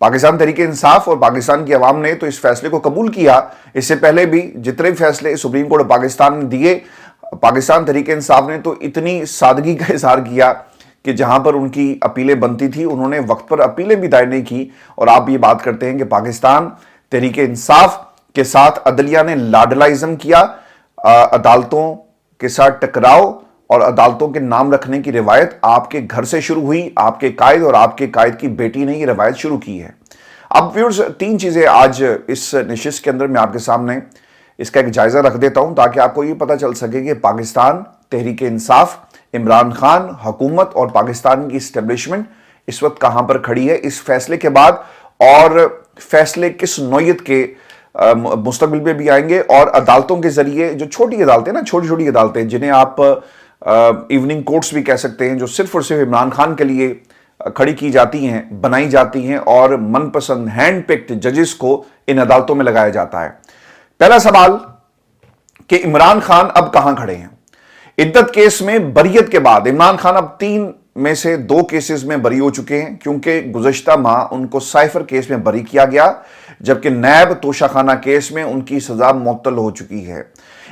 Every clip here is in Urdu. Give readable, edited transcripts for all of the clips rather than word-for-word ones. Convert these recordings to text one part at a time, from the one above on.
پاکستان تحریک انصاف اور پاکستان کی عوام نے تو اس فیصلے کو قبول کیا. اس سے پہلے بھی جتنے فیصلے سپریم کورٹ پاکستان نے دیے، پاکستان تحریک انصاف نے تو اتنی سادگی کا اظہار کیا کہ جہاں پر ان کی اپیلیں بنتی تھی انہوں نے وقت پر اپیلیں بھی دائر نہیں کی. اور آپ یہ بات کرتے ہیں کہ پاکستان تحریک انصاف کے ساتھ عدلیہ نے لاڈلائزم کیا. عدالتوں کے ساتھ ٹکراؤ اور عدالتوں کے نام رکھنے کی روایت آپ کے گھر سے شروع ہوئی. آپ کے قائد اور آپ کے قائد کی بیٹی نے یہ روایت شروع کی ہے. اب ویورز، 3 چیزیں آج اس نشست کے اندر میں آپ کے سامنے اس کا ایک جائزہ رکھ دیتا ہوں تاکہ آپ کو یہ پتہ چل سکے کہ پاکستان تحریک انصاف، عمران خان حکومت اور پاکستان کی اسٹیبلشمنٹ اس وقت کہاں پر کھڑی ہے اس فیصلے کے بعد، اور فیصلے کس نوعیت کے مستقبل میں بھی آئیں گے. اور عدالتوں کے ذریعے جو چھوٹی عدالتیں نا، چھوٹی چھوٹی عدالتیں جنہیں آپ ایوننگ کورٹس بھی کہہ سکتے ہیں، جو صرف اور صرف عمران خان کے لیے کھڑی کی جاتی ہیں، بنائی جاتی ہیں اور من پسند ہینڈ پکڈ ججز کو ان عدالتوں میں لگایا جاتا ہے. پہلا سوال کہ عمران خان اب کہاں کھڑے ہیں؟ عدت کیس میں بریت کے بعد عمران خان اب 3 میں سے 2 کیسز میں بری ہو چکے ہیں، کیونکہ گزشتہ ماہ ان کو سائفر کیس میں بری کیا گیا، جبکہ نیب توشہ خانہ کیس میں ان کی سزا معطل ہو چکی ہے.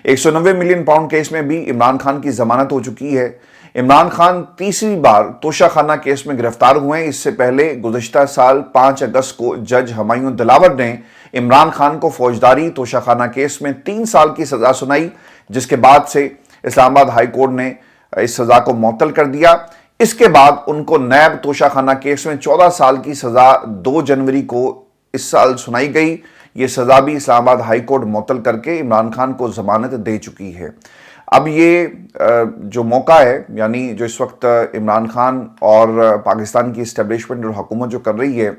190 ملین پاؤنڈ کیس میں بھی عمران خان کی ضمانت ہو چکی ہے. عمران خان تیسری بار توشہ خانہ کیس میں گرفتار ہوئے ہیں. اس سے پہلے گزشتہ سال 5 اگست کو جج ہمایوں دلاور نے عمران خان کو فوجداری توشہ خانہ کیس میں 3 سال کی سزا سنائی، جس کے بعد سے اسلام آباد ہائی کورٹ نے اس سزا کو معطل کر دیا. اس کے بعد ان کو نیب توشہ خانہ کیس میں 14 سال کی سزا 2 جنوری کو اس سال سنائی گئی. یہ سزا بھی اسلام آباد ہائی کورٹ معطل کر کے عمران خان کو ضمانت دے چکی ہے. اب یہ جو موقع ہے، یعنی جو اس وقت عمران خان اور پاکستان کی اسٹیبلشمنٹ اور حکومت جو کر رہی ہے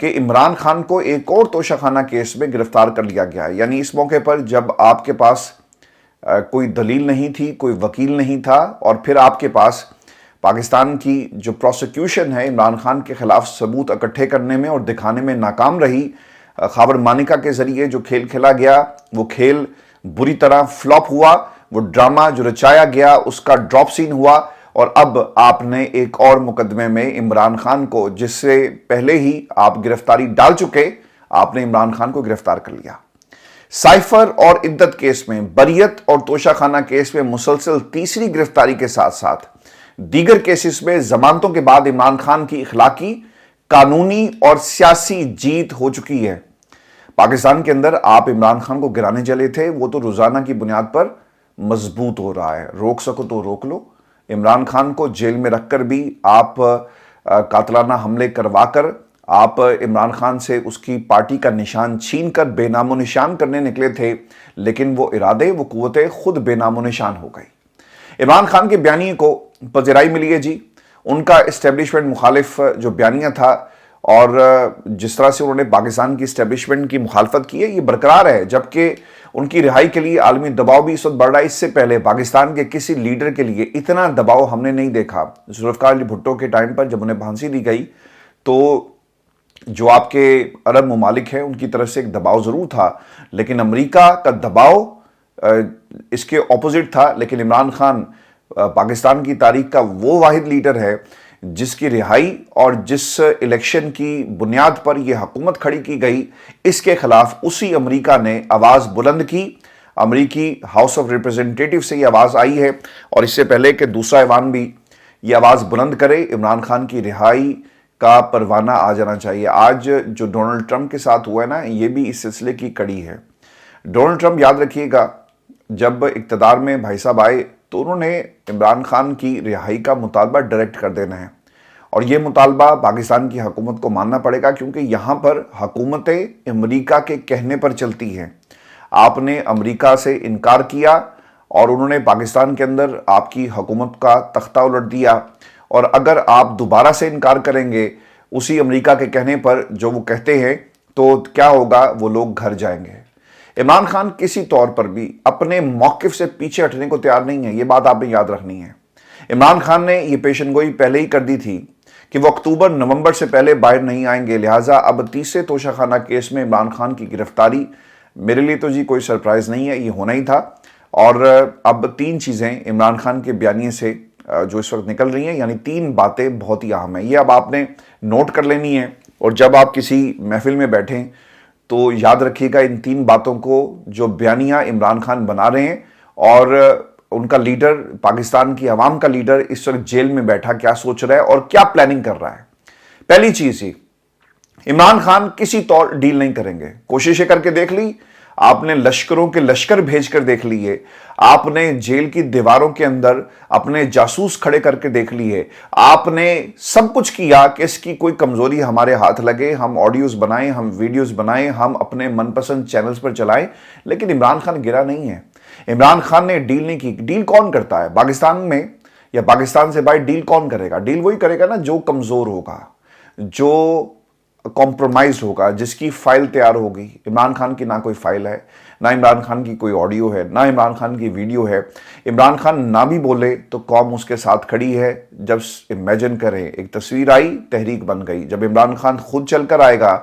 کہ عمران خان کو ایک اور توشہ خانہ کیس میں گرفتار کر لیا گیا ہے. یعنی اس موقع پر جب آپ کے پاس کوئی دلیل نہیں تھی، کوئی وکیل نہیں تھا، اور پھر آپ کے پاس پاکستان کی جو پروسیکیوشن ہے عمران خان کے خلاف ثبوت اکٹھے کرنے میں اور دکھانے میں ناکام رہی. خاور مانیکا کے ذریعے جو کھیل کھیلا گیا وہ کھیل بری طرح فلاپ ہوا. وہ ڈرامہ جو رچایا گیا اس کا ڈراپ سین ہوا، اور اب آپ نے ایک اور مقدمے میں عمران خان کو، جس سے پہلے ہی آپ گرفتاری ڈال چکے، آپ نے عمران خان کو گرفتار کر لیا. سائفر اور عدت کیس میں بریت اور توشہ خانہ کیس میں مسلسل تیسری گرفتاری کے ساتھ ساتھ دیگر کیسز میں ضمانتوں کے بعد عمران خان کی اخلاقی، قانونی اور سیاسی جیت ہو چکی ہے. پاکستان کے اندر آپ عمران خان کو گرانے چلے تھے، وہ تو روزانہ کی بنیاد پر مضبوط ہو رہا ہے. روک سکو تو روک لو. عمران خان کو جیل میں رکھ کر بھی آپ قاتلانہ حملے کروا کر آپ عمران خان سے اس کی پارٹی کا نشان چھین کر بے نام و نشان کرنے نکلے تھے، لیکن وہ ارادے، وہ قوتیں خود بے نام و نشان ہو گئی. عمران خان کے بیانیے کو پذیرائی ملی ہے جی. ان کا اسٹیبلشمنٹ مخالف جو بیانیہ تھا اور جس طرح سے انہوں نے پاکستان کی اسٹیبلشمنٹ کی مخالفت کی ہے یہ برقرار ہے، جبکہ ان کی رہائی کے لیے عالمی دباؤ بھی اس وقت بڑھ رہا ہے. اس سے پہلے پاکستان کے کسی لیڈر کے لیے اتنا دباؤ ہم نے نہیں دیکھا. ذوالفقار علی بھٹو کے ٹائم پر جب انہیں پھانسی دی گئی تو جو آپ کے عرب ممالک ہیں ان کی طرف سے ایک دباؤ ضرور تھا، لیکن امریکہ کا دباؤ اس کے اپوزٹ تھا. لیکن عمران خان پاکستان کی تاریخ کا وہ واحد لیڈر ہے جس کی رہائی اور جس الیکشن کی بنیاد پر یہ حکومت کھڑی کی گئی، اس کے خلاف اسی امریکہ نے آواز بلند کی. امریکی ہاؤس آف ریپرزنٹیٹیو سے یہ آواز آئی ہے، اور اس سے پہلے کہ دوسرا ایوان بھی یہ آواز بلند کرے، عمران خان کی رہائی کا پروانہ آ جانا چاہیے. آج جو ڈونلڈ ٹرمپ کے ساتھ ہوا ہے نا، یہ بھی اس سلسلے کی کڑی ہے. ڈونلڈ ٹرمپ یاد رکھیے گا جب اقتدار میں بھائی صاحب آئے تو انہوں نے عمران خان کی رہائی کا مطالبہ ڈائریکٹ کر دینا ہے، اور یہ مطالبہ پاکستان کی حکومت کو ماننا پڑے گا، کیونکہ یہاں پر حکومتیں امریکہ کے کہنے پر چلتی ہیں. آپ نے امریکہ سے انکار کیا اور انہوں نے پاکستان کے اندر آپ کی حکومت کا تختہ الٹ دیا، اور اگر آپ دوبارہ سے انکار کریں گے اسی امریکہ کے کہنے پر جو وہ کہتے ہیں تو کیا ہوگا؟ وہ لوگ گھر جائیں گے. عمران خان کسی طور پر بھی اپنے موقف سے پیچھے ہٹنے کو تیار نہیں ہے، یہ بات آپ نے یاد رکھنی ہے. عمران خان نے یہ پیشن گوئی پہلے ہی کر دی تھی کہ وہ اکتوبر نومبر سے پہلے باہر نہیں آئیں گے، لہٰذا اب تیسرے توشہ خانہ کیس میں عمران خان کی گرفتاری میرے لیے تو جی کوئی سرپرائز نہیں ہے، یہ ہونا ہی تھا. اور اب 3 چیزیں عمران خان کے بیانیے سے جو اس وقت نکل رہی ہیں، یعنی 3 باتیں بہت ہی اہم ہیں، یہ اب آپ نے نوٹ کر لینی ہے. اور جب آپ کسی محفل میں بیٹھیں تو یاد رکھیے گا ان 3 باتوں کو جو بیانیہ عمران خان بنا رہے ہیں، اور ان کا لیڈر، پاکستان کی عوام کا لیڈر اس وقت جیل میں بیٹھا کیا سوچ رہا ہے اور کیا پلاننگ کر رہا ہے۔ پہلی چیز ہی، عمران خان کسی طور ڈیل نہیں کریں گے۔ کوششیں کر کے دیکھ لی، آپ نے لشکروں کے لشکر بھیج کر دیکھ لیے، آپ نے جیل کی دیواروں کے اندر اپنے جاسوس کھڑے کر کے دیکھ لیے، آپ نے سب کچھ کیا کہ اس کی کوئی کمزوری ہمارے ہاتھ لگے، ہم آڈیوز بنائیں، ہم ویڈیوز بنائیں، ہم اپنے من پسند چینلز پر چلائیں، لیکن عمران خان گرا نہیں ہے۔ عمران خان نے ڈیل نہیں کی۔ ڈیل کون کرتا ہے پاکستان میں یا پاکستان سے باہر؟ ڈیل کون کرے گا؟ ڈیل وہی کرے گا نا جو کمزور ہوگا، جو کمپرومائز ہوگا، جس کی فائل تیار ہوگی۔ عمران خان کی نہ کوئی فائل ہے، نہ عمران خان کی کوئی آڈیو ہے، نہ عمران خان کی ویڈیو ہے۔ عمران خان نہ بھی بولے تو قوم اس کے ساتھ کھڑی ہے۔ جب امیجن کریں، ایک تصویر آئی، تحریک بن گئی۔ جب عمران خان خود چل کر آئے گا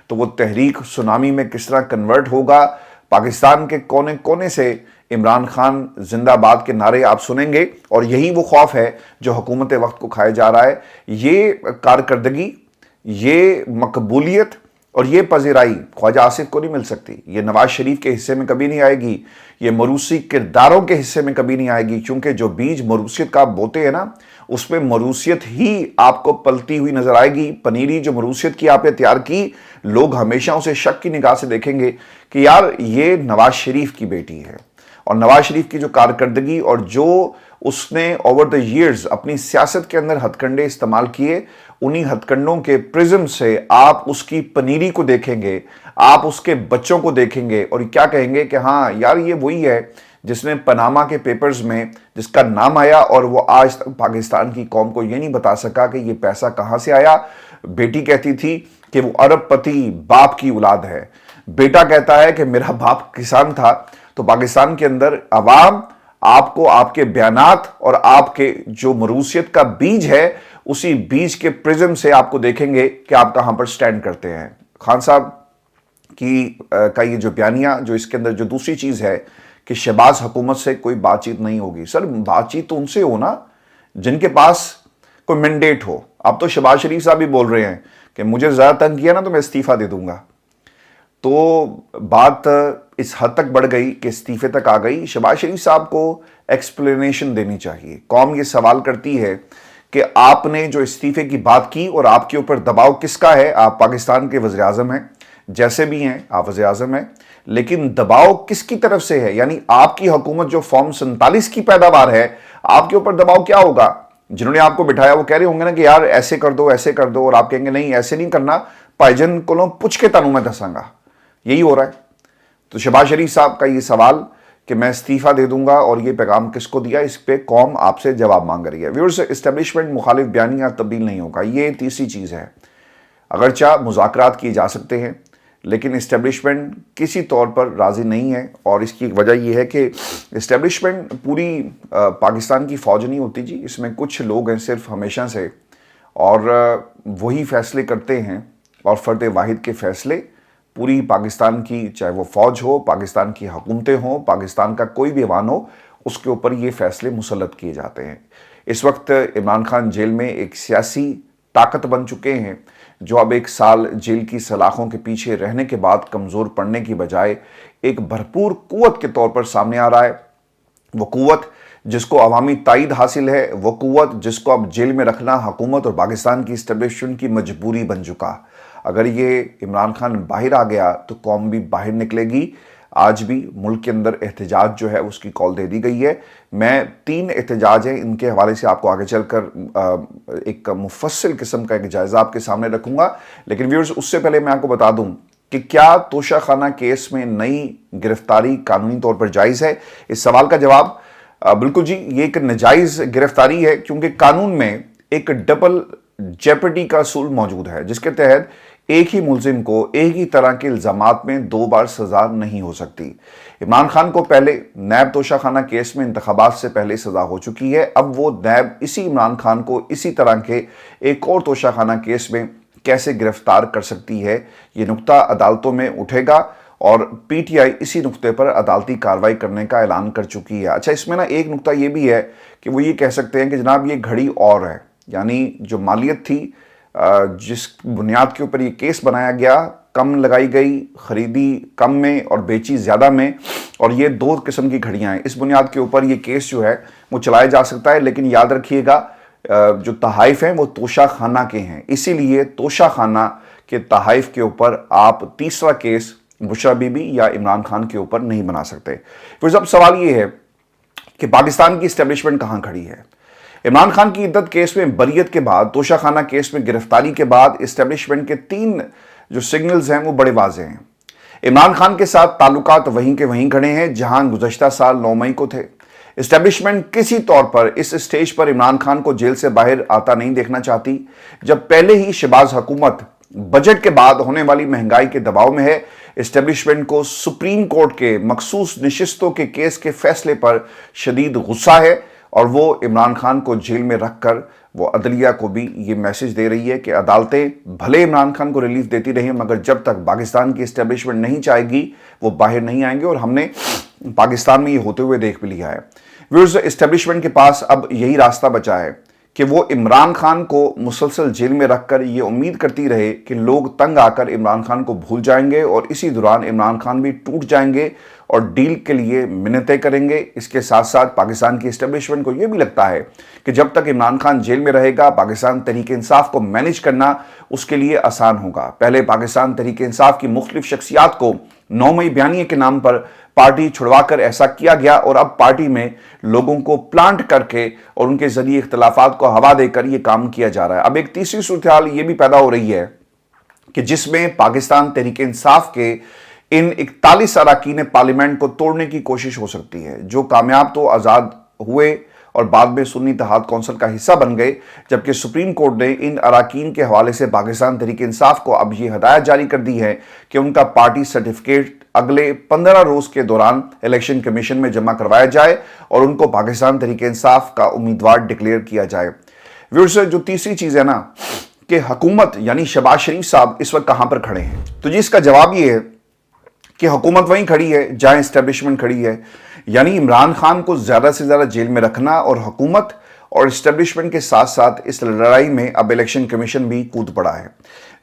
تو وہ تحریک سونامی میں کس طرح کنورٹ ہوگا۔ پاکستان کے کونے کونے سے عمران خان زندہ باد کے نعرے آپ سنیں گے، اور یہی وہ خوف ہے جو حکومت وقت کو کھائے جا رہا ہے۔ یہ کارکردگی، یہ مقبولیت اور یہ پذیرائی خواجہ آصف کو نہیں مل سکتی، یہ نواز شریف کے حصے میں کبھی نہیں آئے گی، یہ موروثی کرداروں کے حصے میں کبھی نہیں آئے گی، کیونکہ جو بیج موروثیت کا آپ بوتے ہیں نا، اس میں موروثیت ہی آپ کو پلتی ہوئی نظر آئے گی۔ پنیری جو موروثیت کی آپ نے تیار کی، لوگ ہمیشہ اسے شک کی نگاہ سے دیکھیں گے کہ یار یہ نواز شریف کی بیٹی ہے۔ اور نواز شریف کی جو کارکردگی اور جو اس نے اوور دا ایئرز اپنی سیاست کے اندر ہتھ کنڈے استعمال کیے، انہی ہتھ کنڈوں کے پرزم سے آپ اس کی پنیری کو دیکھیں گے، آپ اس کے بچوں کو دیکھیں گے اور کیا کہیں گے کہ ہاں یار یہ وہی ہے جس نے پناما کے پیپرز میں جس کا نام آیا اور وہ آج تک پاکستان کی قوم کو یہ نہیں بتا سکا کہ یہ پیسہ کہاں سے آیا۔ بیٹی کہتی تھی کہ وہ ارب پتی باپ کی اولاد ہے، بیٹا کہتا ہے کہ میرا باپ کسان تھا۔ تو پاکستان کے اندر عوام آپ کو آپ کے بیانات اور آپ کے جو موروثیت کا بیج ہے، اسی بیج کے پرزم سے آپ کو دیکھیں گے کہ آپ کہاں پر سٹینڈ کرتے ہیں۔ خان صاحب کا یہ جو بیانیہ، جو اس کے اندر جو دوسری چیز ہے کہ شہباز حکومت سے کوئی بات چیت نہیں ہوگی۔ سر بات چیت تو ان سے ہو نا جن کے پاس کوئی مینڈیٹ ہو۔ اب تو شہباز شریف صاحب بھی بول رہے ہیں کہ مجھے زیادہ تنگ کیا نا تو میں استعفیٰ دے دوں گا۔ تو بات اس حد تک بڑھ گئی کہ استعفے تک آ گئی۔ شہباز شریف صاحب کو ایکسپلینیشن دینی چاہیے۔ قوم یہ سوال کرتی ہے کہ آپ نے جو استعفے کی بات کی اور آپ کے اوپر دباؤ کس کا ہے؟ آپ پاکستان کے وزیر اعظم ہیں، جیسے بھی ہیں آپ وزیر اعظم ہیں، لیکن دباؤ کس کی طرف سے ہے؟ یعنی آپ کی حکومت جو فارم 47 کی پیداوار ہے، آپ کے اوپر دباؤ کیا ہوگا؟ جنہوں نے آپ کو بٹھایا وہ کہہ رہے ہوں گے نا کہ یار ایسے کر دو ایسے کر دو، اور آپ کہیں گے نہیں ایسے نہیں کرنا، بھائی جن کو پوچھ کے تانوں میں دساں گا۔ یہی ہو رہا ہے۔ تو شہباز شریف صاحب کا یہ سوال کہ میں استعفیٰ دے دوں گا، اور یہ پیغام کس کو دیا، اس پہ قوم آپ سے جواب مانگ رہی ہے۔ ویورز، اسٹیبلشمنٹ مخالف بیانیہ تبدیل نہیں ہوگا، یہ تیسری چیز ہے۔ اگرچہ مذاکرات کیے جا سکتے ہیں لیکن اسٹیبلشمنٹ کسی طور پر راضی نہیں ہے، اور اس کی ایک وجہ یہ ہے کہ اسٹیبلشمنٹ پوری پاکستان کی فوج نہیں ہوتی جی، اس میں کچھ لوگ ہیں صرف ہمیشہ سے، اور وہی فیصلے کرتے ہیں، اور فرد واحد کے فیصلے پوری پاکستان کی، چاہے وہ فوج ہو، پاکستان کی حکومتیں ہوں، پاکستان کا کوئی بھی ایوان ہو، اس کے اوپر یہ فیصلے مسلط کیے جاتے ہیں۔ اس وقت عمران خان جیل میں ایک سیاسی طاقت بن چکے ہیں جو اب 1 سال جیل کی سلاخوں کے پیچھے رہنے کے بعد کمزور پڑنے کی بجائے ایک بھرپور قوت کے طور پر سامنے آ رہا ہے۔ وہ قوت جس کو عوامی تائید حاصل ہے، وہ قوت جس کو اب جیل میں رکھنا حکومت اور پاکستان کی اسٹیبلشمنٹ کی مجبوری بن چکا۔ اگر یہ عمران خان باہر آ گیا تو قوم بھی باہر نکلے گی۔ آج بھی ملک کے اندر احتجاج جو ہے اس کی کال دے دی گئی ہے۔ میں 3 احتجاج ہیں، ان کے حوالے سے آپ کو آگے چل کر ایک مفصل قسم کا ایک جائزہ آپ کے سامنے رکھوں گا، لیکن ویورز اس سے پہلے میں آپ کو بتا دوں کہ کیا توشہ خانہ کیس میں نئی گرفتاری قانونی طور پر جائز ہے؟ اس سوال کا جواب بالکل جی، یہ ایک ناجائز گرفتاری ہے، کیونکہ قانون میں ایک ڈبل جیپرڈی کا اصول موجود ہے جس کے تحت ایک ہی ملزم کو ایک ہی طرح کے الزامات میں 2 بار سزا نہیں ہو سکتی۔ عمران خان کو پہلے نیب توشہ خانہ کیس میں انتخابات سے پہلے سزا ہو چکی ہے، اب وہ نیب اسی عمران خان کو اسی طرح کے ایک اور توشہ خانہ کیس میں کیسے گرفتار کر سکتی ہے؟ یہ نقطہ عدالتوں میں اٹھے گا، اور پی ٹی آئی اسی نقطے پر عدالتی کارروائی کرنے کا اعلان کر چکی ہے۔ اچھا، اس میں نا ایک نقطہ یہ بھی ہے کہ وہ یہ کہہ سکتے ہیں کہ جناب یہ گھڑی اور ہے، یعنی جو مالیت تھی جس بنیاد کے اوپر یہ کیس بنایا گیا، کم لگائی گئی، خریدی کم میں اور بیچی زیادہ میں، اور یہ دو قسم کی گھڑیاں ہیں، اس بنیاد کے اوپر یہ کیس جو ہے وہ چلایا جا سکتا ہے۔ لیکن یاد رکھیے گا جو تحائف ہیں وہ توشہ خانہ کے ہیں، اسی لیے توشہ خانہ کے تحائف کے اوپر آپ تیسرا کیس بشریٰ بی بی یا عمران خان کے اوپر نہیں بنا سکتے۔ پھر اب سوال یہ ہے کہ پاکستان کی اسٹیبلشمنٹ کہاں کھڑی ہے؟ عمران خان کی عدت کیس میں بریت کے بعد، توشہ خانہ کیس میں گرفتاری کے بعد اسٹیبلشمنٹ کے 3 جو سگنلز ہیں وہ بڑے واضح ہیں۔ عمران خان کے ساتھ تعلقات وہیں کے وہیں کھڑے ہیں جہاں گزشتہ سال 9 مئی کو تھے۔ اسٹیبلشمنٹ کسی طور پر اس اسٹیج پر عمران خان کو جیل سے باہر آتا نہیں دیکھنا چاہتی، جب پہلے ہی شہباز حکومت بجٹ کے بعد ہونے والی مہنگائی کے دباؤ میں ہے۔ اسٹیبلشمنٹ کو سپریم کورٹ کے مخصوص نشستوں کے کیس کے فیصلے پر شدید غصہ ہے، اور وہ عمران خان کو جیل میں رکھ کر وہ عدلیہ کو بھی یہ میسج دے رہی ہے کہ عدالتیں بھلے عمران خان کو ریلیف دیتی رہیں، مگر جب تک پاکستان کی اسٹیبلشمنٹ نہیں چاہے گی وہ باہر نہیں آئیں گے، اور ہم نے پاکستان میں یہ ہوتے ہوئے دیکھ بھی لیا ہے۔ ویورز، اسٹیبلشمنٹ کے پاس اب یہی راستہ بچا ہے کہ وہ عمران خان کو مسلسل جیل میں رکھ کر یہ امید کرتی رہے کہ لوگ تنگ آ کر عمران خان کو بھول جائیں گے، اور اسی دوران عمران خان بھی ٹوٹ جائیں گے اور ڈیل کے لیے منتیں کریں گے۔ اس کے ساتھ ساتھ پاکستان کی اسٹیبلشمنٹ کو یہ بھی لگتا ہے کہ جب تک عمران خان جیل میں رہے گا، پاکستان تحریک انصاف کو مینیج کرنا اس کے لیے آسان ہوگا۔ پہلے پاکستان تحریک انصاف کی مختلف شخصیات کو 9 مئی بیانیے کے نام پر پارٹی چھڑوا کر ایسا کیا گیا، اور اب پارٹی میں لوگوں کو پلانٹ کر کے اور ان کے ذریعے اختلافات کو ہوا دے کر یہ کام کیا جا رہا ہے۔ اب ایک تیسری صورتحال یہ بھی پیدا ہو رہی ہے کہ جس میں پاکستان تحریک انصاف کے ان 41 اراکین پارلیمنٹ کو توڑنے کی کوشش ہو سکتی ہے، جو کامیاب تو آزاد ہوئے اور بعد میں سنی اتحاد کونسل کا حصہ بن گئے، جبکہ سپریم کورٹ نے ان اراکین کے حوالے سے پاکستان تحریک انصاف کو اب یہ ہدایت جاری کر دی ہے کہ ان کا پارٹی سرٹیفکیٹ اگلے 15 روز کے دوران الیکشن کمیشن میں جمع کروایا جائے اور ان کو پاکستان تحریک انصاف کا امیدوار ڈکلیئر کیا جائے۔ ویورز، جو تیسری چیز ہے نا کہ حکومت یعنی شہباز شریف صاحب اس وقت کہاں پر کھڑے ہیں، تو جی اس کا جواب یہ ہے کہ حکومت وہیں کھڑی ہے جہاں اسٹیبلشمنٹ کھڑی ہے، یعنی عمران خان کو زیادہ سے زیادہ جیل میں رکھنا، اور حکومت اور اسٹیبلشمنٹ کے ساتھ ساتھ اس لڑائی میں اب الیکشن کمیشن بھی کود پڑا ہے،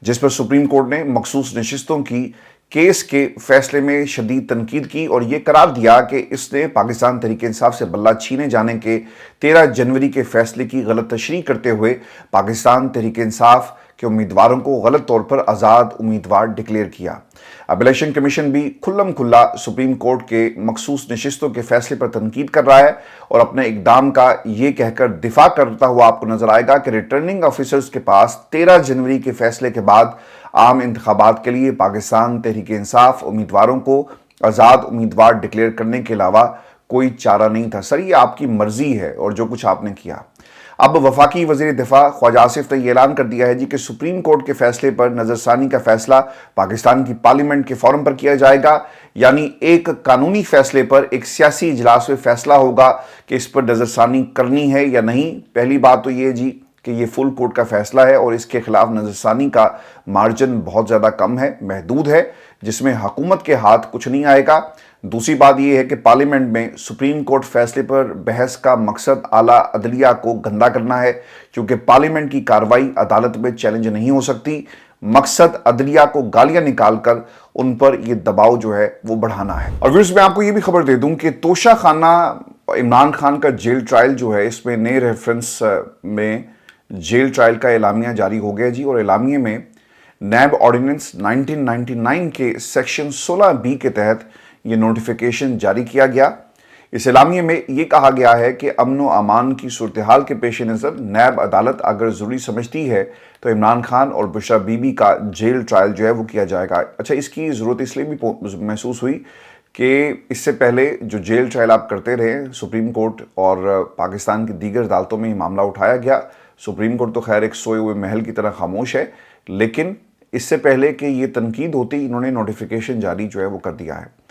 جس پر سپریم کورٹ نے مخصوص نشستوں کی کیس کے فیصلے میں شدید تنقید کی اور یہ قرار دیا کہ اس نے پاکستان تحریک انصاف سے بلہ چھینے جانے کے 13 جنوری کے فیصلے کی غلط تشریح کرتے ہوئے پاکستان تحریک انصاف کے امیدواروں کو غلط طور پر آزاد امیدوار ڈکلیئر کیا۔ اب الیکشن کمیشن بھی کھلم کھلا سپریم کورٹ کے مخصوص نشستوں کے فیصلے پر تنقید کر رہا ہے، اور اپنے اقدام کا یہ کہہ کر دفاع کرتا ہوا آپ کو نظر آئے گا کہ ریٹرننگ آفیسرز کے پاس 13 جنوری کے فیصلے کے بعد عام انتخابات کے لیے پاکستان تحریک انصاف امیدواروں کو آزاد امیدوار ڈکلیئر کرنے کے علاوہ کوئی چارہ نہیں تھا۔ سر، یہ آپ کی مرضی ہے اور جو کچھ آپ نے کیا۔ اب وفاقی وزیر دفاع خواجہ آصف نے یہ اعلان کر دیا ہے جی کہ سپریم کورٹ کے فیصلے پر نظر ثانی کا فیصلہ پاکستان کی پارلیمنٹ کے فورم پر کیا جائے گا، یعنی ایک قانونی فیصلے پر ایک سیاسی اجلاس میں فیصلہ ہوگا کہ اس پر نظر ثانی کرنی ہے یا نہیں۔ پہلی بات تو یہ جی کہ یہ فل کورٹ کا فیصلہ ہے اور اس کے خلاف نظر ثانی کا مارجن بہت زیادہ کم ہے، محدود ہے، جس میں حکومت کے ہاتھ کچھ نہیں آئے گا۔ دوسری بات یہ ہے کہ پارلیمنٹ میں سپریم کورٹ فیصلے پر بحث کا مقصد اعلیٰ عدلیہ کو گندا کرنا ہے، کیونکہ پارلیمنٹ کی کارروائی عدالت میں چیلنج نہیں ہو سکتی۔ مقصد عدلیہ کو گالیاں نکال کر ان پر یہ دباؤ جو ہے وہ بڑھانا ہے۔ اور ویورز، میں آپ کو یہ بھی خبر دے دوں کہ توشہ خانہ عمران خان کا جیل ٹرائل جو ہے، اس میں نئے ریفرنس میں جیل ٹرائل کا اعلامیہ جاری ہو گیا جی، اور اعلامیے میں نیب آرڈیننس 1999 کے سیکشن 16B کے تحت یہ نوٹیفیکیشن جاری کیا گیا۔ اس اعلامیے میں یہ کہا گیا ہے کہ امن و امان کی صورتحال کے پیش نظر نیب عدالت اگر ضروری سمجھتی ہے تو عمران خان اور بشریٰ بی بی کا جیل ٹرائل جو ہے وہ کیا جائے گا۔ اچھا، اس کی ضرورت اس لیے بھی محسوس ہوئی کہ اس سے پہلے جو جیل ٹرائل آپ کرتے رہے، سپریم کورٹ اور پاکستان کی دیگر عدالتوں میں یہ معاملہ اٹھایا گیا۔ سپریم کورٹ تو خیر ایک سوئے ہوئے محل کی طرح خاموش ہے، لیکن اس سے پہلے کہ یہ تنقید ہوتی، انہوں نے نوٹیفیکیشن جاری جو ہے وہ کر دیا ہے۔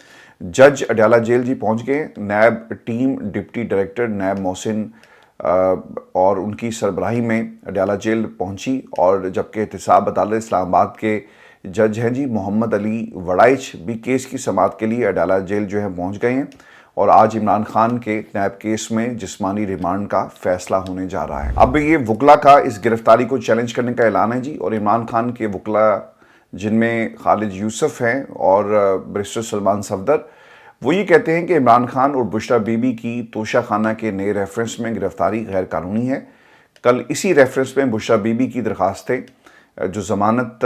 جج اڈیالہ جیل جی پہنچ گئے، NAB team deputy director NAB Mohsin اور ان کی سربراہی میں اڈیالہ جیل پہنچی، اور جبکہ احتساب عدالت اسلام آباد کے جج ہیں جی محمد علی وڑائچ بھی کیس کی سماعت کے لیے اڈیالہ جیل جو ہے پہنچ گئے ہیں، اور آج عمران خان کے نیب کیس میں جسمانی ریمانڈ کا فیصلہ ہونے جا رہا ہے۔ اب یہ وکلا کا اس گرفتاری کو چیلنج کرنے کا اعلان ہے جی، اور عمران خان کے وکلا جن میں خالد یوسف ہیں اور بیرسٹر سلمان صفدر، وہ یہ کہتے ہیں کہ عمران خان اور بشریٰ بی بی کی توشہ خانہ کے نئے ریفرنس میں گرفتاری غیر قانونی ہے۔ کل اسی ریفرنس میں بشریٰ بی بی کی درخواستیں جو ضمانت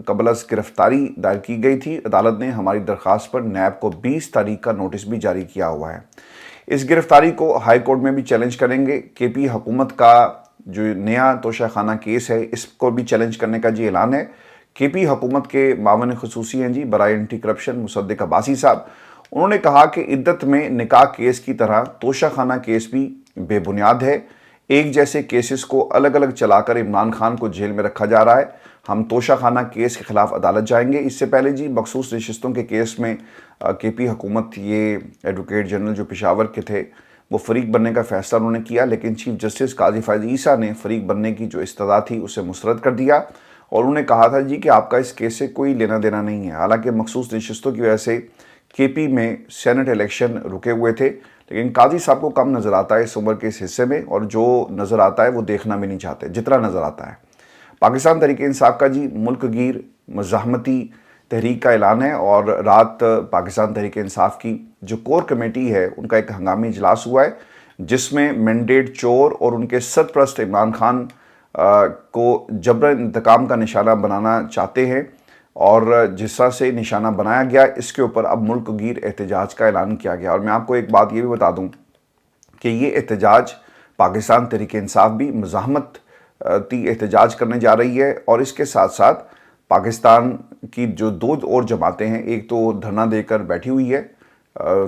قبل از گرفتاری دائر کی گئی تھی، عدالت نے ہماری درخواست پر نیب کو 20 تاریخ کا نوٹس بھی جاری کیا ہوا ہے۔ اس گرفتاری کو ہائی کورٹ میں بھی چیلنج کریں گے۔ کے پی حکومت کا جو نیا توشہ خانہ کیس ہے، اس کو بھی چیلنج کرنے کا جی اعلان ہے۔ کے پی حکومت کے معاون خصوصی ہیں جی برائے اینٹی کرپشن مصدق عباسی صاحب، انہوں نے کہا کہ عدت میں نکاح کیس کی طرح توشہ خانہ کیس بھی بے بنیاد ہے۔ ایک جیسے کیسز کو الگ الگ چلا کر عمران خان کو جیل میں رکھا جا رہا ہے۔ ہم توشہ خانہ کیس کے خلاف عدالت جائیں گے۔ اس سے پہلے جی مخصوص نشستوں کے کیس میں کے پی حکومت یہ ایڈوکیٹ جنرل جو پشاور کے تھے وہ فریق بننے کا فیصلہ انہوں نے کیا، لیکن چیف جسٹس قاضی فائز عیسیٰ نے فریق بننے کی جو استدعا تھی اسے مسترد کر دیا، اور انہوں نے کہا تھا جی کہ آپ کا اس کیس سے کوئی لینا دینا نہیں ہے۔ حالانکہ مخصوص نشستوں کی وجہ سے کے پی میں سینٹ الیکشن رکے ہوئے تھے، لیکن قاضی صاحب کو کم نظر آتا ہے اس عمر کے اس حصے میں، اور جو نظر آتا ہے وہ دیکھنا بھی نہیں چاہتے جتنا نظر آتا ہے۔ پاکستان تحریک انصاف کا جی ملک گیر مزاحمتی تحریک کا اعلان ہے، اور رات پاکستان تحریک انصاف کی جو کور کمیٹی ہے ان کا ایک ہنگامی اجلاس ہوا ہے، جس میں مینڈیٹ چور اور ان کے سرپرست عمران خان کو جبر انتقام کا نشانہ بنانا چاہتے ہیں، اور جس طرح سے نشانہ بنایا گیا اس کے اوپر اب ملک گیر احتجاج کا اعلان کیا گیا۔ اور میں آپ کو ایک بات یہ بھی بتا دوں کہ یہ احتجاج پاکستان تحریک انصاف بھی مزاحمتی احتجاج کرنے جا رہی ہے، اور اس کے ساتھ ساتھ پاکستان کی جو دو اور جماعتیں ہیں، ایک تو دھرنا دے کر بیٹھی ہوئی ہے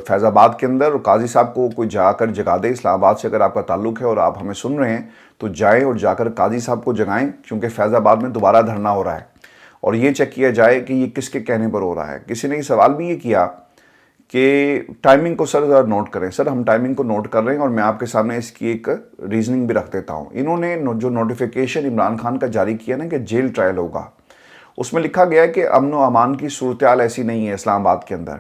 فیض آباد کے اندر، اور قاضی صاحب کو کوئی جا کر جگا دے۔ اسلام آباد سے اگر آپ کا تعلق ہے اور آپ ہمیں سن رہے ہیں تو جائیں اور جا کر قاضی صاحب کو جگائیں، کیونکہ فیض آباد میں دوبارہ دھرنا ہو رہا ہے، اور یہ چیک کیا جائے کہ یہ کس کے کہنے پر ہو رہا ہے۔ کسی نے یہ سوال بھی یہ کیا کہ ٹائمنگ کو سر ذرا نوٹ کریں۔ سر ہم ٹائمنگ کو نوٹ کر رہے ہیں، اور میں آپ کے سامنے اس کی ایک ریزننگ بھی رکھ دیتا ہوں۔ انہوں نے جو نوٹیفیکیشن عمران خان کا جاری کیا نا کہ جیل ٹرائل ہوگا، اس میں لکھا گیا ہے کہ امن و امان کی صورتحال ایسی نہیں ہے اسلام آباد کے اندر۔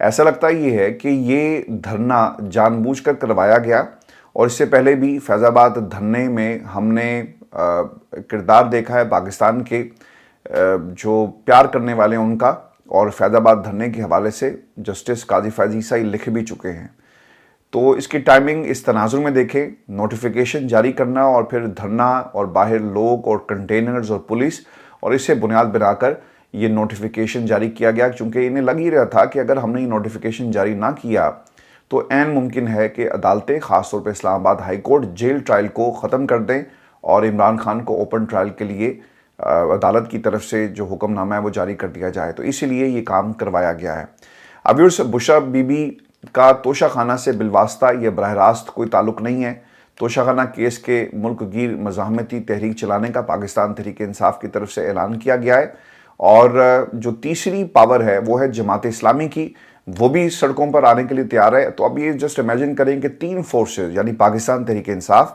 ایسا لگتا یہ ہے کہ یہ دھرنا جان بوجھ کر کروایا گیا، اور اس سے پہلے بھی فیض آباد دھرنے میں ہم نے کردار دیکھا ہے پاکستان کے جو پیار کرنے والے ہیں ان کا، اور فیض آباد دھرنے کے حوالے سے جسٹس قاضی فائز عیسیٰ لکھ بھی چکے ہیں۔ تو اس کی ٹائمنگ اس تناظر میں دیکھیں، نوٹیفیکیشن جاری کرنا اور پھر دھرنا اور باہر لوگ اور کنٹینرز اور پولیس، اور اسے بنیاد بنا کر یہ نوٹیفیکیشن جاری کیا گیا، چونکہ انہیں لگ ہی رہا تھا کہ اگر ہم نے یہ نوٹیفیکیشن جاری نہ کیا تو عین ممکن ہے کہ عدالتیں خاص طور پہ اسلام آباد ہائی کورٹ جیل ٹرائل کو ختم کر دیں اور عمران خان کو اوپن ٹرائل کے لیے عدالت کی طرف سے جو حکم نامہ ہے وہ جاری کر دیا جائے، تو اسی لیے یہ کام کروایا گیا ہے۔ اب بشریٰ بی بی کا توشہ خانہ سے بالواسطہ یہ براہ راست کوئی تعلق نہیں ہے۔ توشہ خانہ کیس کے ملک گیر مزاحمتی تحریک چلانے کا پاکستان تحریک انصاف کی طرف سے اعلان کیا گیا ہے، اور جو تیسری پاور ہے وہ ہے جماعت اسلامی کی، وہ بھی سڑکوں پر آنے کے لیے تیار ہے۔ تو اب یہ جسٹ امیجن کریں کہ تین فورسز یعنی پاکستان تحریک انصاف،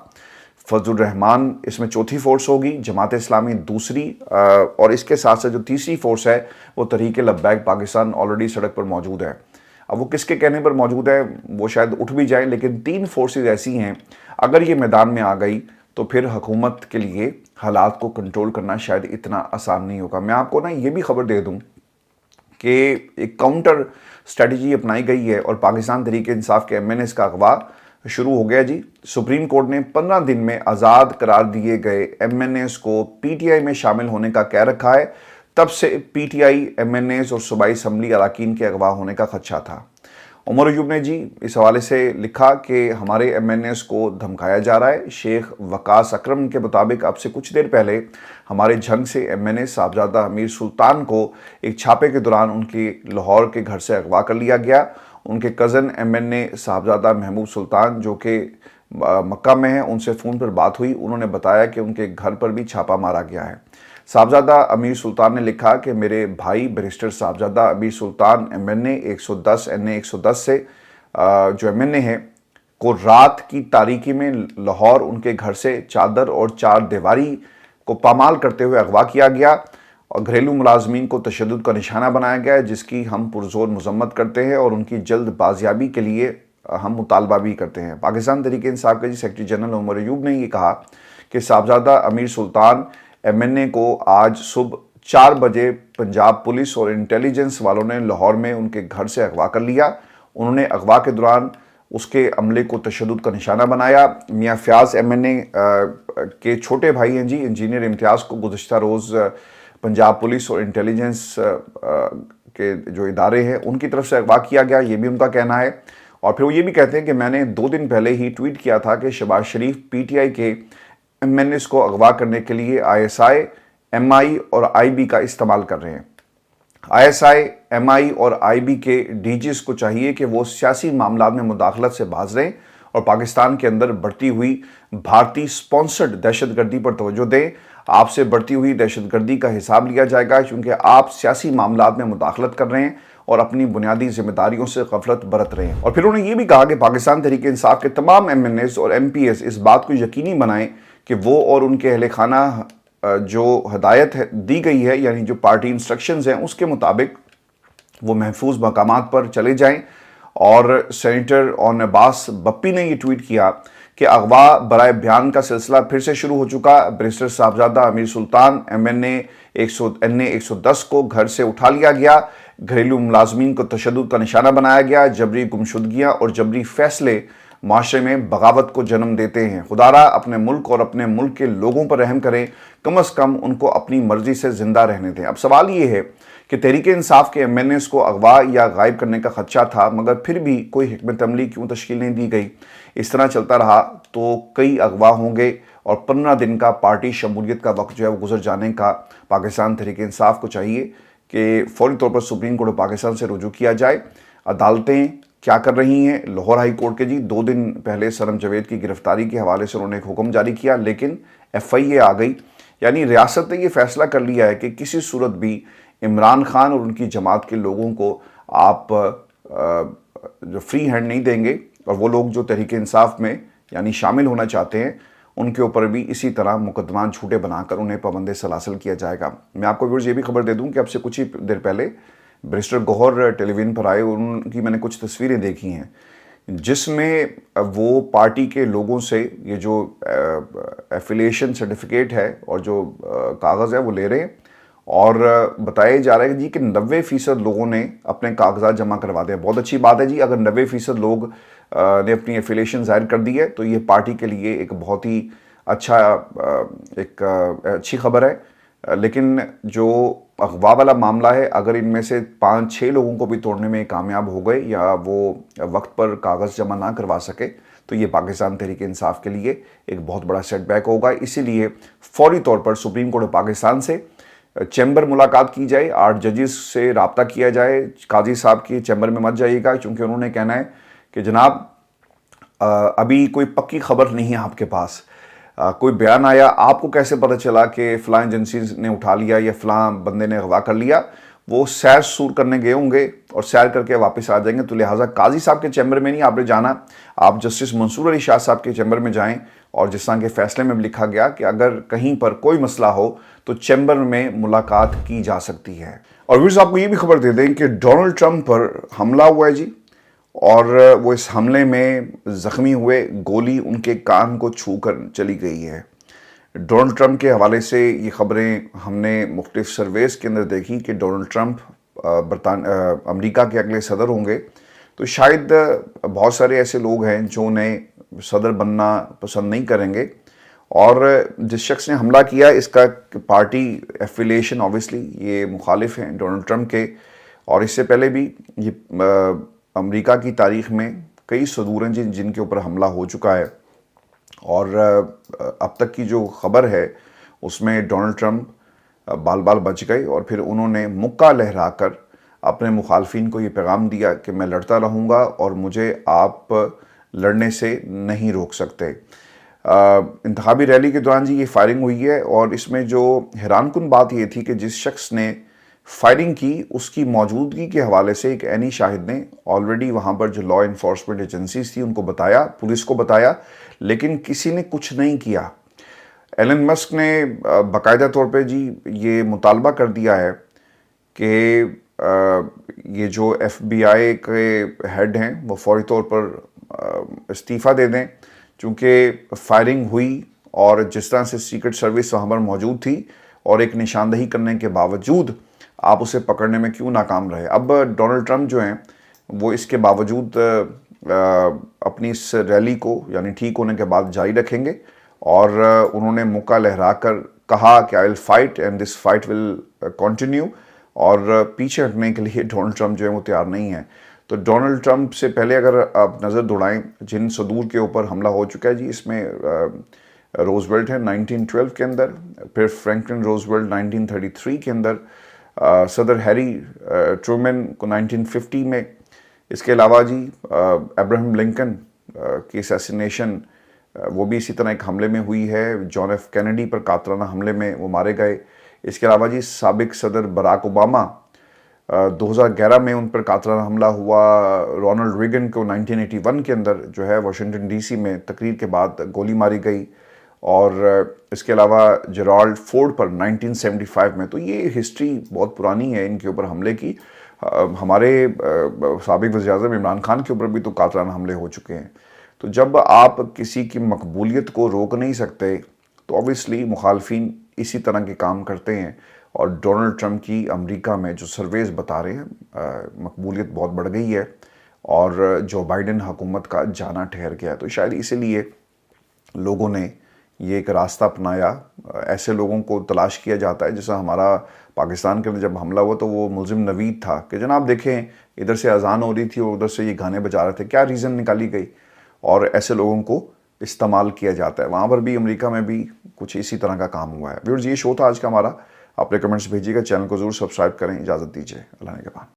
فضل الرحمان اس میں چوتھی فورس ہوگی، جماعت اسلامی دوسری، اور اس کے ساتھ ساتھ جو تیسری فورس ہے وہ تحریک لبیک پاکستان آلریڈی سڑک پر موجود ہے۔ اب وہ کس کے کہنے پر موجود ہے وہ شاید اٹھ بھی جائیں، لیکن تین فورسز ایسی ہیں اگر یہ میدان میں آ گئی تو پھر حکومت کے لیے حالات کو کنٹرول کرنا شاید اتنا آسان نہیں ہوگا۔ میں آپ کو یہ بھی خبر دے دوں کہ ایک کاؤنٹر اسٹریٹجی اپنائی گئی ہے، اور پاکستان تحریک انصاف کے MNAs کا اغوا شروع ہو گیا جی۔ سپریم کورٹ نے 15 دن میں آزاد قرار دیے گئے MNAs کو PTI میں شامل ہونے کا کہہ رکھا ہے۔ تب سے PTI MNAs اور صوبائی اسمبلی اراکین کے اغوا ہونے کا خدشہ تھا۔ عمر ایوب نے جی اس حوالے سے لکھا کہ ہمارے MNAs کو دھمکایا جا رہا ہے۔ شیخ وقاص اکرم کے مطابق اب سے کچھ دیر پہلے ہمارے جھنگ سے MNA صاحبزادہ امیر سلطان کو ایک چھاپے کے دوران ان کے لاہور کے گھر سے اغوا کر لیا گیا۔ ان کے کزن MNA صاحبزادہ محمود سلطان جو کہ مکہ میں ہیں، ان سے فون پر بات ہوئی، انہوں نے بتایا کہ ان کے گھر پر بھی چھاپا مارا گیا ہے۔ صاحبزادہ امیر سلطان نے لکھا کہ میرے بھائی بیرسٹر صاحبزادہ امیر سلطان MNA 110 NA 110 سے جو MNA ہیں کو رات کی تاریکی میں لاہور ان کے گھر سے چادر اور چار دیواری کو پامال کرتے ہوئے اغوا کیا گیا، اور گھریلو ملازمین کو تشدد کا نشانہ بنایا گیا ہے، جس کی ہم پرزور مذمت کرتے ہیں اور ان کی جلد بازیابی کے لیے ہم مطالبہ بھی کرتے ہیں۔ پاکستان تحریک انصاف کے سیکرٹری جنرل عمر ایوب نے یہ کہا کہ صاحبزادہ امیر سلطان MNA کو آج صبح 4 بجے پنجاب پولیس اور انٹیلیجنس والوں نے لاہور میں ان کے گھر سے اغوا کر لیا۔ انہوں نے اغوا کے دوران اس کے عملے کو تشدد کا نشانہ بنایا۔ میاں فیاض MNA کے چھوٹے بھائی ہیں جی انجینئر امتیاز کو گزشتہ روز پنجاب پولیس اور انٹیلیجنس کے جو ادارے ہیں ان کی طرف سے اغوا کیا گیا، یہ بھی ان کا کہنا ہے۔ اور پھر وہ یہ بھی کہتے ہیں کہ میں نے 2 دن پہلے ہی ٹویٹ کیا تھا کہ شہباز شریف PTI کے MNAs کو اغوا کرنے کے لیے ISI، MI اور IB کا استعمال کر رہے ہیں۔ ISI، MI اور IB کے DGs کو چاہیے کہ وہ سیاسی معاملات میں مداخلت سے باز رہیں اور پاکستان کے اندر بڑھتی ہوئی بھارتی سپانسرڈ دہشت گردی پر توجہ دیں۔ آپ سے بڑھتی ہوئی دہشت گردی کا حساب لیا جائے گا کیونکہ آپ سیاسی معاملات میں مداخلت کر رہے ہیں اور اپنی بنیادی ذمہ داریوں سے غفلت برت رہے ہیں۔ اور پھر انہوں نے یہ بھی کہا کہ پاکستان تحریک انصاف کے تمام MNAs اور MPs اس بات کو یقینی بنائیں کہ وہ اور ان کے اہل خانہ جو ہدایت دی گئی ہے، یعنی جو پارٹی انسٹرکشنز ہیں، اس کے مطابق وہ محفوظ مقامات پر چلے جائیں۔ اور سینیٹر اون عباس بپی نے یہ ٹویٹ کیا کہ اغوا برائے بیان کا سلسلہ پھر سے شروع ہو چکا۔ بیرسٹر صاحبزادہ امیر سلطان NA 110 کو گھر سے اٹھا لیا گیا، گھریلو ملازمین کو تشدد کا نشانہ بنایا گیا۔ جبری گمشدگیاں اور جبری فیصلے معاشرے میں بغاوت کو جنم دیتے ہیں۔ خدارا اپنے ملک اور اپنے ملک کے لوگوں پر رحم کریں، کم از کم ان کو اپنی مرضی سے زندہ رہنے دیں۔ اب سوال یہ ہے کہ تحریک انصاف کے MNAs کو اغوا یا غائب کرنے کا خدشہ تھا، مگر پھر بھی کوئی حکمت عملی کیوں تشکیل نہیں دی گئی؟ اس طرح چلتا رہا تو کئی اغوا ہوں گے اور 15 دن کا پارٹی شمولیت کا وقت جو ہے وہ گزر جانے کا پاکستان تحریک انصاف کو چاہیے کہ فوری طور پر سپریم کورٹ پاکستان سے رجوع کیا جائے۔ عدالتیں کیا کر رہی ہیں؟ لاہور ہائی کورٹ کے 2 دن پہلے سرم جاوید کی گرفتاری کے حوالے سے انہوں نے ایک حکم جاری کیا، لیکن FIA آ گئی۔ یعنی ریاست نے یہ فیصلہ کر لیا ہے کہ کسی صورت بھی عمران خان اور ان کی جماعت کے لوگوں کو آپ جو فری ہینڈ نہیں دیں گے، اور وہ لوگ جو تحریک انصاف میں یعنی شامل ہونا چاہتے ہیں ان کے اوپر بھی اسی طرح مقدمات جھوٹے بنا کر انہیں پابند سلاسل کیا جائے گا۔ میں آپ کو ویورز یہ بھی خبر دے دوں کہ اب سے کچھ ہی دیر پہلے بیرسٹر گوہر ٹیلی ویژن پر آئے اور ان کی میں نے کچھ تصویریں دیکھی ہیں جس میں وہ پارٹی کے لوگوں سے یہ جو ایفیلیشن سرٹیفکیٹ ہے اور جو کاغذ ہے وہ لے رہے ہیں، اور بتایا جا رہا ہے جی کہ 90% لوگوں نے اپنے کاغذات جمع کروا دیا۔ بہت اچھی بات ہے جی، اگر 90% لوگ نے اپنی ایفیلیشن ظاہر کر دی ہے تو یہ پارٹی کے لیے ایک بہت ہی اچھی خبر ہے۔ لیکن جو اغوا والا معاملہ ہے، اگر ان میں سے 5-6 لوگوں کو بھی توڑنے میں کامیاب ہو گئے یا وہ وقت پر کاغذ جمع نہ کروا سکے تو یہ پاکستان تحریک انصاف کے لیے ایک بہت بڑا سیٹ بیک ہوگا۔ اسی لیے فوری طور پر سپریم کورٹ پاکستان سے چیمبر ملاقات کی جائے، 8 ججز سے رابطہ کیا جائے۔ قاضی صاحب کی چیمبر میں مت جائیے گا کیونکہ انہوں نے کہنا ہے کہ جناب ابھی کوئی پکی خبر نہیں ہے آپ کے پاس، کوئی بیان آیا، آپ کو کیسے پتہ چلا کہ فلاں ایجنسی نے اٹھا لیا یا فلاں بندے نے اغوا کر لیا؟ وہ سیر سور کرنے گئے ہوں گے اور سیر کر کے واپس آ جائیں گے۔ تو لہٰذا قاضی صاحب کے چیمبر میں نہیں آپ نے جانا، آپ جسٹس منصور علی شاہ صاحب کے چیمبر میں جائیں۔ اور جس طرح کے فیصلے میں بھی لکھا گیا کہ اگر کہیں پر کوئی مسئلہ ہو تو چیمبر میں ملاقات کی جا سکتی ہے۔ اور ویورز آپ کو یہ بھی خبر دے دیں کہ ڈونلڈ ٹرمپ پر حملہ ہوا ہے جی، اور وہ اس حملے میں زخمی ہوئے، گولی ان کے کان کو چھو کر چلی گئی ہے۔ ڈونلڈ ٹرمپ کے حوالے سے یہ خبریں ہم نے مختلف سرویز کے اندر دیکھی کہ ڈونلڈ ٹرمپ امریکہ کے اگلے صدر ہوں گے، تو شاید بہت سارے ایسے لوگ ہیں جو انہیں صدر بننا پسند نہیں کریں گے، اور جس شخص نے حملہ کیا اس کا پارٹی ایفیلیشن آبویسلی یہ مخالف ہیں ڈونلڈ ٹرمپ کے، اور اس سے پہلے بھی یہ امریکہ کی تاریخ میں کئی صدور ہیں جن کے اوپر حملہ ہو چکا ہے، اور اب تک کی جو خبر ہے اس میں ڈونلڈ ٹرمپ بال بال بچ گئے، اور پھر انہوں نے مکہ لہرا کر اپنے مخالفین کو یہ پیغام دیا کہ میں لڑتا رہوں گا اور مجھے آپ لڑنے سے نہیں روک سکتے۔ انتخابی ریلی کے دوران جی یہ فائرنگ ہوئی ہے، اور اس میں جو حیران کن بات یہ تھی کہ جس شخص نے فائرنگ کی اس کی موجودگی کے حوالے سے ایک عینی شاہد نے آلریڈی وہاں پر جو لا انفورسمنٹ ایجنسیز تھی ان کو بتایا، پولیس کو بتایا، لیکن کسی نے کچھ نہیں کیا۔ ایلن مسک نے باقاعدہ طور پہ جی یہ مطالبہ کر دیا ہے کہ یہ جو FBI کے ہیڈ ہیں وہ فوری طور پر استعفیٰ دے دیں، چونکہ فائرنگ ہوئی اور جس طرح سے سیکرٹ سروس وہاں پر موجود تھی اور ایک نشاندہی کرنے کے باوجود آپ اسے پکڑنے میں کیوں ناکام رہے. اب ڈونلڈ ٹرمپ جو ہیں وہ اس کے باوجود اپنی اس ریلی کو یعنی ٹھیک ہونے کے بعد جاری رکھیں گے، اور انہوں نے موقع لہرا کر کہا کہ I will fight and this fight will continue, اور پیچھے ہٹنے کے لیے ڈونلڈ ٹرمپ جو ہے وہ تیار نہیں ہے. تو ڈونلڈ ٹرمپ سے پہلے اگر آپ نظر دوڑائیں جن صدور کے اوپر حملہ ہو چکا ہے جی، اس میں روزویلٹ ہے 1912 کے اندر، پھر فرینکلن روزویلٹ 1933 کے اندر، صدر ہیری ٹرومن کو 1950 میں، اس کے علاوہ جی ابراہم لنکن کی اسیسینیشن وہ بھی اسی طرح ایک حملے میں ہوئی ہے، جان ایف کینیڈی پر قاتلانہ حملے میں وہ مارے گئے. اس کے علاوہ جی سابق صدر براک اوباما 2011 میں ان پر قاتلانہ حملہ ہوا، رونلڈ ریگن کو 1981 کے اندر جو ہے واشنگٹن ڈی سی میں تقریر کے بعد گولی ماری گئی، اور اس کے علاوہ جیرالڈ فورڈ پر 1975 میں. تو یہ ہسٹری بہت پرانی ہے ان کے اوپر حملے کی. ہمارے سابق وزیر اعظم عمران خان کے اوپر بھی تو قاتلانہ حملے ہو چکے ہیں. تو جب آپ کسی کی مقبولیت کو روک نہیں سکتے تو اوبیسلی مخالفین اسی طرح کے کام کرتے ہیں، اور ڈونلڈ ٹرمپ کی امریکہ میں جو سرویز بتا رہے ہیں مقبولیت بہت بڑھ گئی ہے، اور جو بائیڈن حکومت کا جانا ٹھہر گیا ہے. تو شاید اسی لیے لوگوں نے یہ ایک راستہ اپنایا. ایسے لوگوں کو تلاش کیا جاتا ہے، جیسا ہمارا پاکستان کے اندر جب حملہ ہوا تو وہ ملزم نوید تھا کہ جناب دیکھیں ادھر سے اذان ہو رہی تھی اور ادھر سے یہ گانے بجا رہے تھے، کیا ریزن نکالی گئی، اور ایسے لوگوں کو استعمال کیا جاتا ہے. وہاں پر بھی امریکہ میں بھی کچھ اسی طرح کا کام ہوا ہے. ویورز یہ شو تھا آج کا ہمارا. اپنے کمنٹس بھیجیے گا، چینل کو ضرور سبسکرائب کریں. اجازت دیجیے، اللہ نے کے بعد.